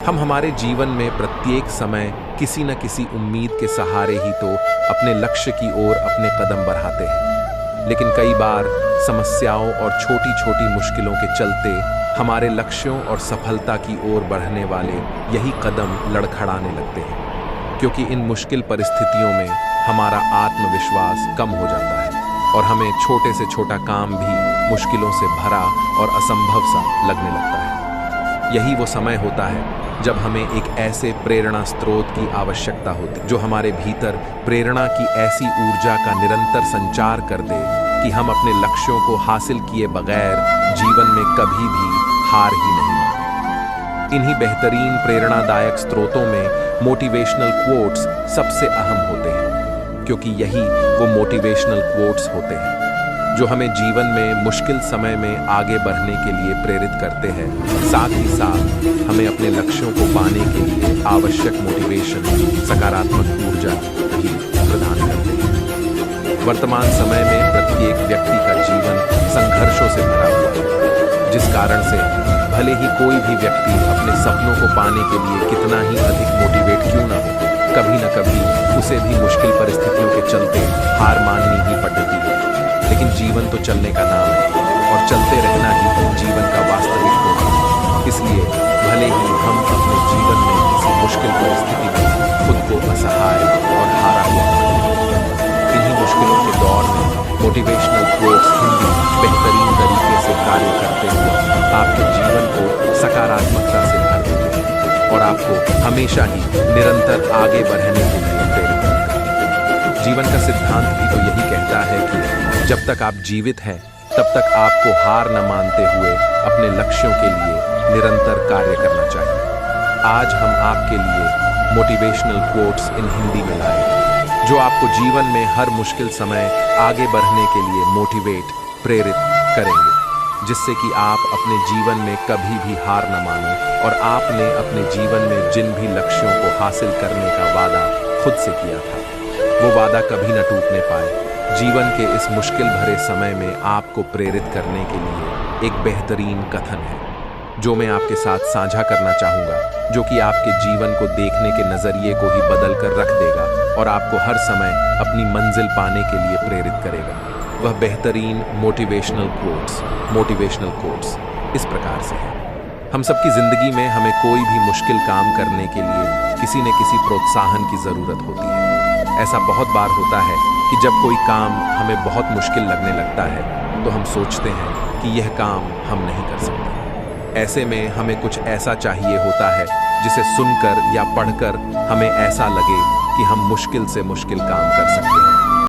हम हमारे जीवन में प्रत्येक समय किसी न किसी उम्मीद के सहारे ही तो अपने लक्ष्य की ओर अपने कदम बढ़ाते हैं, लेकिन कई बार समस्याओं और छोटी छोटी मुश्किलों के चलते हमारे लक्ष्यों और सफलता की ओर बढ़ने वाले यही कदम लड़खड़ाने लगते हैं, क्योंकि इन मुश्किल परिस्थितियों में हमारा आत्मविश्वास कम हो जाता है और हमें छोटे से छोटा काम भी मुश्किलों से भरा और असंभव सा लगने लगता है। यही वो समय होता है जब हमें एक ऐसे प्रेरणा स्रोत की आवश्यकता होती, जो हमारे भीतर प्रेरणा की ऐसी ऊर्जा का निरंतर संचार कर दे कि हम अपने लक्ष्यों को हासिल किए बगैर जीवन में कभी भी हार ही नहीं माने। इन्हीं बेहतरीन प्रेरणादायक स्रोतों में मोटिवेशनल क्वोट्स सबसे अहम होते हैं, क्योंकि यही वो मोटिवेशनल क्वोट्स होते हैं जो हमें जीवन में मुश्किल समय में आगे बढ़ने के लिए प्रेरित करते हैं, साथ ही साथ हमें अपने लक्ष्यों को पाने के लिए आवश्यक मोटिवेशन, सकारात्मक ऊर्जा भी प्रदान करते हैं। वर्तमान समय में प्रत्येक व्यक्ति का जीवन संघर्षों से भरा हुआ है, जिस कारण से भले ही कोई भी व्यक्ति अपने सपनों को पाने के लिए कितना ही अधिक मोटिवेट क्यों ना हो, कभी न कभी उसे भी मुश्किल परिस्थितियों के चलते हार माननी ही पड़ती है। लेकिन जीवन तो चलने का नाम है और चलते रहना ही जीवन का वास्तविक गुण है। इसलिए भले ही हम अपने जीवन में किसी मुश्किल परिस्थिति में खुद को असहाय और हारा हुआ पाते हैं, इन्हीं मुश्किलों के दौर में मोटिवेशनल कोट्स हिंदी बेहतरीन तरीके से कार्य करते हुए आपके जीवन को सकारात्मकता से भर देते हैं और आपको हमेशा ही निरंतर आगे बढ़ने के लिए प्रेरित करते हैं। जीवन का सिद्धांत भी तो यही कहता है कि जब तक आप जीवित हैं तब तक आपको हार न मानते हुए अपने लक्ष्यों के लिए निरंतर कार्य करना चाहिए। आज हम आपके लिए मोटिवेशनल कोट्स इन हिंदी में लाए, जो आपको जीवन में हर मुश्किल समय आगे बढ़ने के लिए मोटिवेट प्रेरित करेंगे, जिससे कि आप अपने जीवन में कभी भी हार न मानो और आपने अपने जीवन में जिन भी लक्ष्यों को हासिल करने का वादा खुद से किया था, वो वादा कभी न टूटने पाए। जीवन के इस मुश्किल भरे समय में आपको प्रेरित करने के लिए एक बेहतरीन कथन है, जो मैं आपके साथ साझा करना चाहूँगा, जो कि आपके जीवन को देखने के नज़रिए को ही बदल कर रख देगा और आपको हर समय अपनी मंजिल पाने के लिए प्रेरित करेगा। वह बेहतरीन मोटिवेशनल कोट्स इस प्रकार से है। हम सबकी ज़िंदगी में हमें कोई भी मुश्किल काम करने के लिए किसी न किसी प्रोत्साहन की ज़रूरत होती है। ऐसा बहुत बार होता है कि जब कोई काम हमें बहुत मुश्किल लगने लगता है तो हम सोचते हैं कि यह काम हम नहीं कर सकते। ऐसे में हमें कुछ ऐसा चाहिए होता है जिसे सुनकर या पढ़कर हमें ऐसा लगे कि हम मुश्किल से मुश्किल काम कर सकते हैं।